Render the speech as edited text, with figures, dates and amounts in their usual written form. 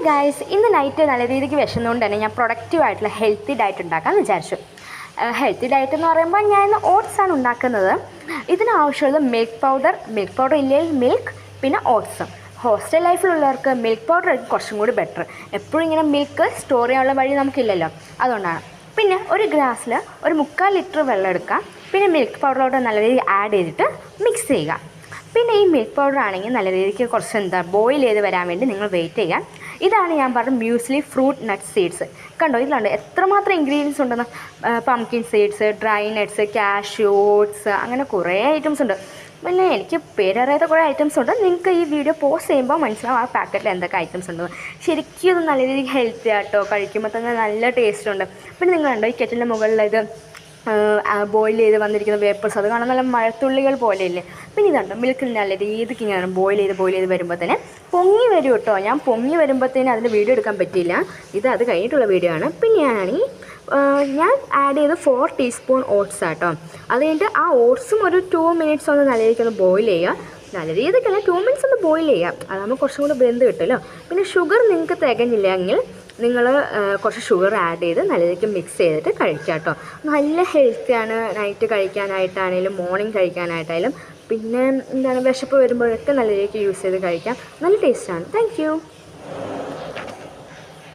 Guys, ഇന്ന് night നല്ല രീതിക്ക് വിശന്നുകൊണ്ട് തന്നെ ഞാൻ പ്രൊഡക്റ്റീവായിട്ടുള്ള ഹെൽത്തി ഡയറ്റ് ഉണ്ടാക്കാമെന്ന് വിചാരിച്ചു. ഹെൽത്തി ഡയറ്റ് എന്ന് പറയുമ്പോൾ ഞാൻ ഇന്ന് ഓട്സാണ് ഉണ്ടാക്കുന്നത്. ഇതിനാവശ്യമുള്ളത് മിൽക്ക് പൗഡർ ഇല്ലെങ്കിൽ മിൽക്ക്, പിന്നെ ഓട്സും. ഹോസ്റ്റൽ ലൈഫിലുള്ളവർക്ക് മിൽക്ക് പൗഡർ ആയിരിക്കും കുറച്ചും കൂടി ബെറ്റർ. എപ്പോഴും ഇങ്ങനെ മിൽക്ക് സ്റ്റോർ ചെയ്യാനുള്ള വഴി നമുക്കില്ലല്ലോ, അതുകൊണ്ടാണ്. പിന്നെ ഒരു ഗ്ലാസ്സിൽ ഒരു 3/4 ലിറ്റർ വെള്ളം എടുക്കുക. പിന്നെ മിൽക്ക് പൗഡറോട് നല്ല രീതിയിൽ ആഡ് ചെയ്തിട്ട് മിക്സ് ചെയ്യുക. പിന്നെ ഈ മിൽക്ക് പൗഡർ ആണെങ്കിൽ നല്ല രീതിക്ക് കുറച്ച് ബോയിൽ ചെയ്ത് വരാൻ വേണ്ടി നിങ്ങൾ വെയിറ്റ് ചെയ്യുക. ഇതാണ് ഞാൻ പറഞ്ഞ മ്യൂസ്ലി ഫ്രൂട്ട് നട്ട് സീഡ്സ്. കണ്ടോ, ഇതിലുണ്ട് എത്രമാത്രം ഇൻഗ്രീഡിയൻസ് ഉണ്ടെന്ന്. Pumpkin seeds, dry nuts, cashew, oats, അങ്ങനെ കുറേ ഐറ്റംസ് ഉണ്ട്. പിന്നെ എനിക്ക് പേരറിയാത്ത കുറേ ഐറ്റംസ് ഉണ്ട്. നിങ്ങൾക്ക് ഈ വീഡിയോ പോസ്റ്റ് ചെയ്യുമ്പോൾ മനസ്സിലാവും ആ പാക്കറ്റിൽ എന്തൊക്കെ ഐറ്റംസ് ഉണ്ടെന്ന്. ശരിക്കും ഇത് നല്ല രീതിക്ക് ഹെൽത്തി ആട്ടോ, കഴിക്കുമ്പോൾ തന്നെ നല്ല ടേസ്റ്റ് ഉണ്ട്. പിന്നെ നിങ്ങൾ കണ്ടോ ഈ കെറ്റിലിൻ്റെ മുകളിൽ ഇത് ബോയിൽ ചെയ്ത് വന്നിരിക്കുന്ന വേപ്പേഴ്സ്, അത് കാണാൻ നല്ല മഴത്തുള്ളികൾ പോലെയില്ലേ. പിന്നെ ഇതുണ്ട് മിൽക്കിൽ നല്ല രീതിക്ക് ഇങ്ങനെ ബോയിൽ ചെയ്ത് വരുമ്പോൾ തന്നെ പൊങ്ങി വരും കേട്ടോ. ഞാൻ പൊങ്ങി വരുമ്പോഴത്തേനും അതിൻ്റെ വീഡിയോ എടുക്കാൻ പറ്റിയില്ല. അത് കഴിഞ്ഞിട്ടുള്ള വീഡിയോ ആണ്. പിന്നെ ഞാൻ ആഡ് ചെയ്ത് 4 ടീസ്പൂൺ ഓട്സ് ആട്ടോ. അത് കഴിഞ്ഞിട്ട് ആ ഓട്സും ഒരു 2 മിനിറ്റ്സ് ഒന്ന് നല്ല രീതിക്ക് ഒന്ന് ബോയിൽ ചെയ്യുക. നല്ല രീതിക്കല്ല, 2 മിനിറ്റ്സ് ഒന്ന് ബോയിൽ ചെയ്യാം. അതാകുമ്പോൾ കുറച്ചും കൂടി വെന്ത് കിട്ടുമല്ലോ. പിന്നെ ഷുഗർ നിങ്ങൾക്ക് തികഞ്ഞില്ലെങ്കിൽ നിങ്ങൾ കുറച്ച് ഷുഗർ ആഡ് ചെയ്ത് നല്ല രീതിക്ക് മിക്സ് ചെയ്തിട്ട് കഴിക്കുക കേട്ടോ. നല്ല ഹെൽത്തിയാണ്. നൈറ്റ് കഴിക്കാനായിട്ടാണെങ്കിലും മോർണിംഗ് കഴിക്കാനായിട്ടായാലും പിന്നെ വിശപ്പ് വരുമ്പോഴൊക്കെ നല്ല രീതിക്ക് യൂസ് ചെയ്ത് കഴിക്കാം. നല്ല ടേസ്റ്റാണ്. Thank you.